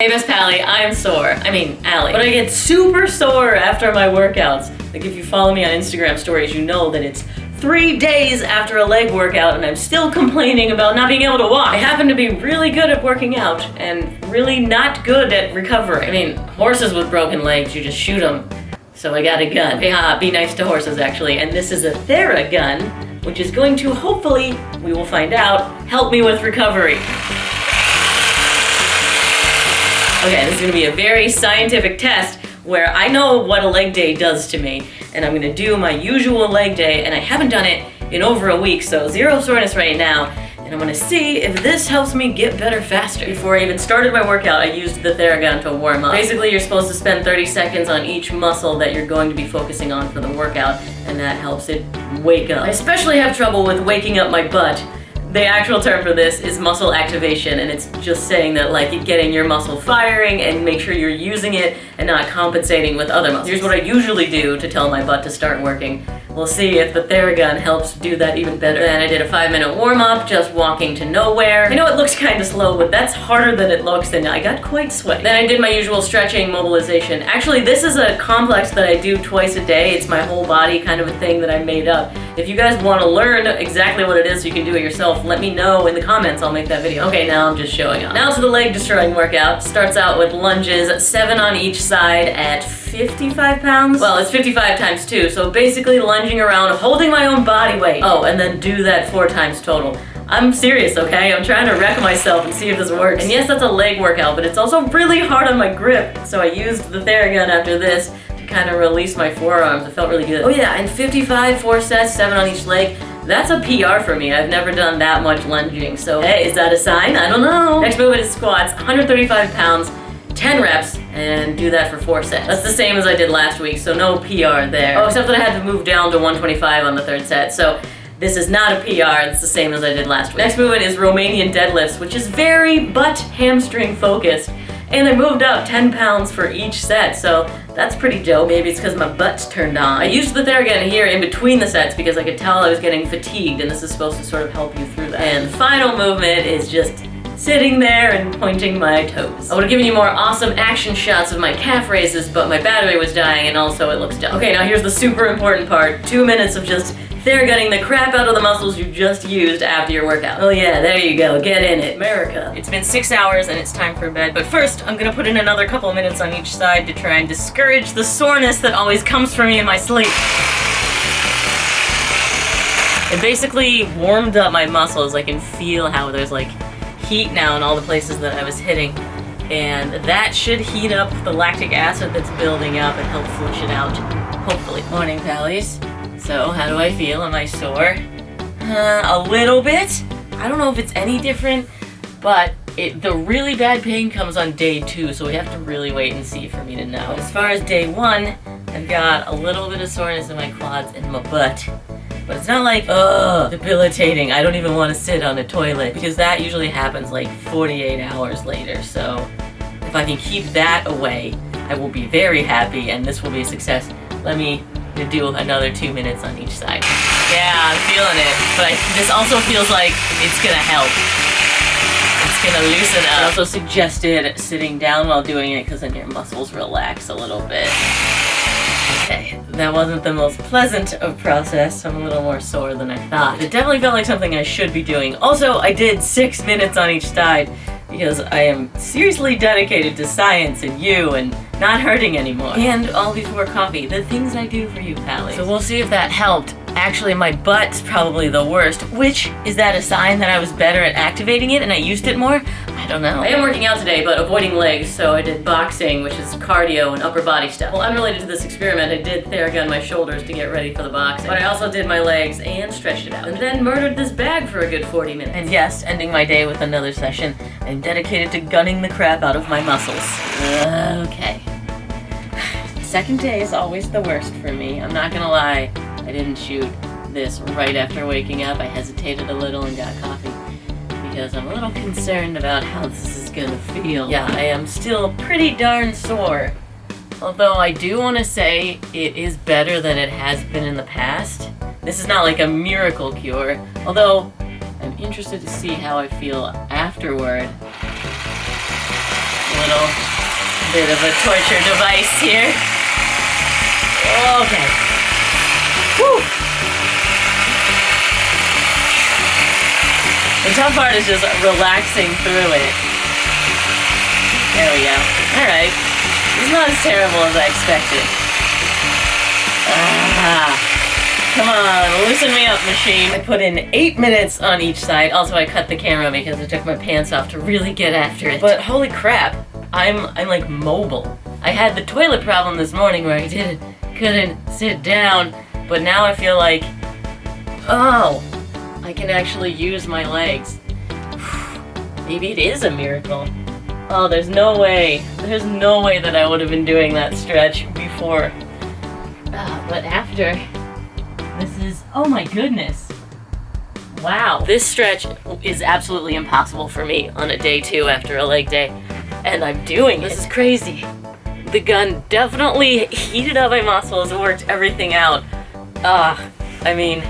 Hey Miss Pally, I'm sore. I mean, Allie. But I get super sore after my workouts. Like if you follow me on Instagram stories, you know that it's 3 days after a leg workout and I'm still complaining about not being able to walk. I happen to be really good at working out and really not good at recovery. I mean, horses with broken legs, you just shoot them. So I got a gun. Okay, be nice to horses actually. And this is a Theragun, which is going to hopefully, we will find out, help me with recovery. Okay, this is gonna be a very scientific test where I know what a leg day does to me, and I'm gonna do my usual leg day, and I haven't done it in over a week, so zero soreness right now, and I'm gonna see if this helps me get better faster. Before I even started my workout, I used the Theragun to warm up. Basically, you're supposed to spend 30 seconds on each muscle that you're going to be focusing on for the workout, and that helps it wake up. I especially have trouble with waking up my butt. The actual term for this is muscle activation, and it's just saying that like getting your muscle firing and make sure you're using it and not compensating with other muscles. Here's what I usually do to tell my butt to start working. We'll see if the Theragun helps do that even better. Then I did a 5-minute warm-up, just walking to nowhere. I know it looks kind of slow, but that's harder than it looks, and I got quite sweaty. Then I did my usual stretching, mobilization. Actually, this is a complex that I do twice a day. It's my whole body kind of a thing that I made up. If you guys want to learn exactly what it is so you can do it yourself, let me know in the comments, I'll make that video. Okay, now I'm just showing off. Now to the leg destroying workout. Starts out with lunges, 7 on each side at 55 pounds. Well, it's 55 times 2, so basically lunging around, holding my own body weight. Oh, and then do that 4 times total. I'm serious, okay? I'm trying to wreck myself and see if this works. And yes, that's a leg workout, but it's also really hard on my grip, so I used the Theragun after this to kind of release my forearms. It felt really good. Oh yeah, and 55, 4 sets, 7 on each leg. That's a PR for me. I've never done that much lunging, so hey, is that a sign? I don't know. Next movement is squats, 135 pounds, 10 reps, and do that for 4 sets. That's the same as I did last week, so no PR there. Oh, except that I had to move down to 125 on the 3rd set, so this is not a PR, it's the same as I did last week. Next movement is Romanian Deadlifts, which is very butt hamstring focused. And I moved up 10 pounds for each set, so that's pretty dope. Maybe it's because my butt's turned on. I used the Theragun here in between the sets because I could tell I was getting fatigued, and this is supposed to sort of help you through that. And the final movement is just sitting there and pointing my toes. I would have given you more awesome action shots of my calf raises, but my battery was dying and also it looks dumb. Okay, now here's the super important part. 2 minutes of just Theragunning the crap out of the muscles you just used after your workout. Oh yeah, there you go, get in it, America. It's been 6 hours and it's time for bed, but first I'm gonna put in another couple of minutes on each side to try and discourage the soreness that always comes for me in my sleep. It basically warmed up my muscles. I can feel how there's like heat now in all the places that I was hitting, and that should heat up the lactic acid that's building up and help flush it out, hopefully. Morning, Pallies. So, how do I feel? Am I sore? A little bit. I don't know if it's any different, but the really bad pain comes on day 2, so we have to really wait and see for me to know. As far as day 1, I've got a little bit of soreness in my quads and my butt. But it's not like, debilitating. I don't even want to sit on a toilet because that usually happens like 48 hours later. So if I can keep that away, I will be very happy and this will be a success. Let me do another 2 minutes on each side. Yeah, I'm feeling it. But this also feels like it's gonna help. It's gonna loosen up. I also suggested sitting down while doing it because then your muscles relax a little bit. Okay, that wasn't the most pleasant of process. I'm a little more sore than I thought. It definitely felt like something I should be doing. Also, I did 6 minutes on each side because I am seriously dedicated to science and you and not hurting anymore. And all before coffee, the things I do for you, Pally. So we'll see if that helped. Actually, my butt's probably the worst, which is that a sign that I was better at activating it and I used it more? I don't know. I am working out today, but avoiding legs, so I did boxing, which is cardio and upper body stuff. Well, unrelated to this experiment, I did Theragun my shoulders to get ready for the boxing, but I also did my legs and stretched it out, and then murdered this bag for a good 40 minutes. And yes, ending my day with another session, I'm dedicated to gunning the crap out of my muscles. Okay. Second day is always the worst for me. I'm not gonna lie, I didn't shoot this right after waking up. I hesitated a little and got coffee because I'm a little concerned about how this is gonna feel. Yeah, I am still pretty darn sore. Although I do want to say it is better than it has been in the past. This is not like a miracle cure, although I'm interested to see how I feel afterward. little bit of a torture device here. Okay. Whew. The tough part is just relaxing through it. There we go. Alright. It's not as terrible as I expected. Come on, loosen me up, machine. I put in 8 minutes on each side. Also, I cut the camera because I took my pants off to really get after it. But holy crap, I'm like mobile. I had the toilet problem this morning where I couldn't sit down, but now I feel like, oh, I can actually use my legs. Maybe it is a miracle. Oh, there's no way that I would have been doing that stretch before. But after, this is, oh my goodness. Wow. This stretch is absolutely impossible for me on a day 2 after a leg day, and I'm doing it. This is crazy. The gun definitely heated up my muscles, worked everything out. I mean,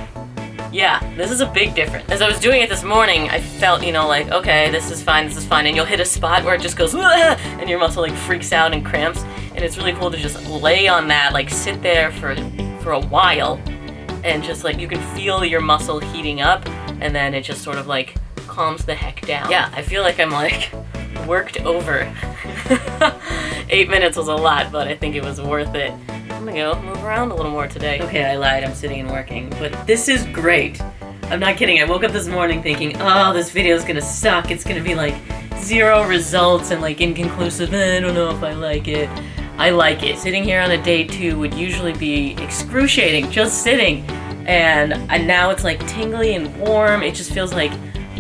yeah, this is a big difference. As I was doing it this morning, I felt, like, okay, this is fine, and you'll hit a spot where it just goes, and your muscle like freaks out and cramps, and it's really cool to just lay on that, like sit there for a while, and just like, you can feel your muscle heating up, and then it just sort of like calms the heck down. Yeah, I feel like I'm like worked over. 8 minutes was a lot, but I think it was worth it. I'm gonna go move around a little more today. Okay, I lied, I'm sitting and working, but this is great. I'm not kidding, I woke up this morning thinking, oh, this video is gonna suck. It's gonna be like 0 results and like inconclusive, I don't know if I like it. I like it. Sitting here on a day 2 would usually be excruciating, just sitting. And now it's like tingly and warm. It just feels like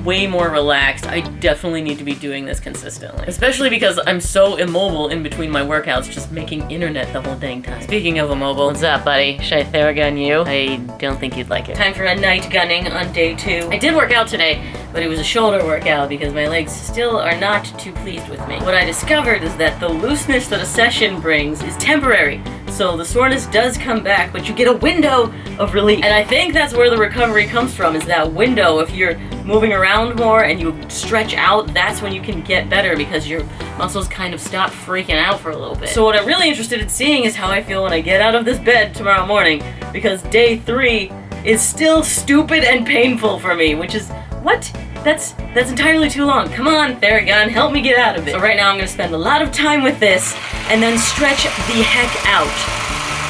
way more relaxed. I definitely need to be doing this consistently. Especially because I'm so immobile in between my workouts, just making internet the whole dang time. Speaking of immobile, what's up, buddy? Should I Theragun you? I don't think you'd like it. Time for a night gunning on day 2. I did work out today, but it was a shoulder workout because my legs still are not too pleased with me. What I discovered is that the looseness that a session brings is temporary. So the soreness does come back, but you get a window of relief. And I think that's where the recovery comes from, is that window. If you're moving around more and you stretch out, that's when you can get better because your muscles kind of stop freaking out for a little bit. So what I'm really interested in seeing is how I feel when I get out of this bed tomorrow morning, because day 3 is still stupid and painful for me, which is, what? That's entirely too long. Come on, Theragun, help me get out of it. So right now I'm gonna spend a lot of time with this and then stretch the heck out.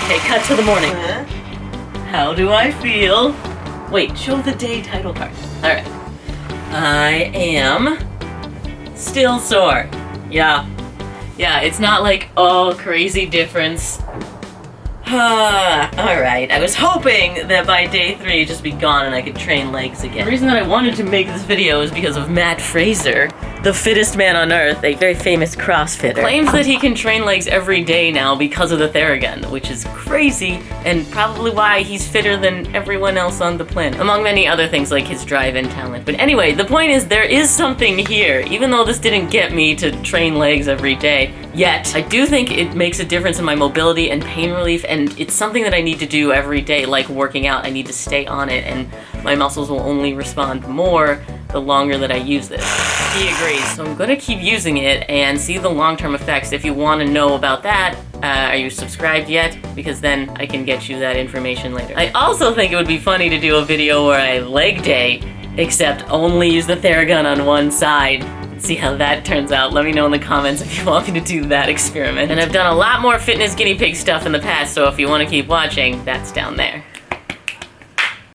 Okay, cut to the morning. How do I feel? Wait, show the day title card. All right. I am still sore. Yeah, it's not like, oh, crazy difference. Alright, I was hoping that by day 3 it'd just be gone and I could train legs again. The reason that I wanted to make this video is because of Matt Fraser, the fittest man on earth, a very famous CrossFitter. Claims that he can train legs every day now because of the Theragun, which is crazy, and probably why he's fitter than everyone else on the planet. Among many other things like his drive and talent. But anyway, the point is there is something here. Even though this didn't get me to train legs every day, yet, I do think it makes a difference in my mobility and pain relief, and it's something that I need to do every day, like working out. I need to stay on it, and my muscles will only respond more the longer that I use this. He agrees. So I'm gonna keep using it and see the long-term effects. If you want to know about that, are you subscribed yet? Because then I can get you that information later. I also think it would be funny to do a video where I leg day, except only use the Theragun on one side. See how that turns out. Let me know in the comments if you want me to do that experiment. And I've done a lot more fitness guinea pig stuff in the past, so if you want to keep watching, that's down there.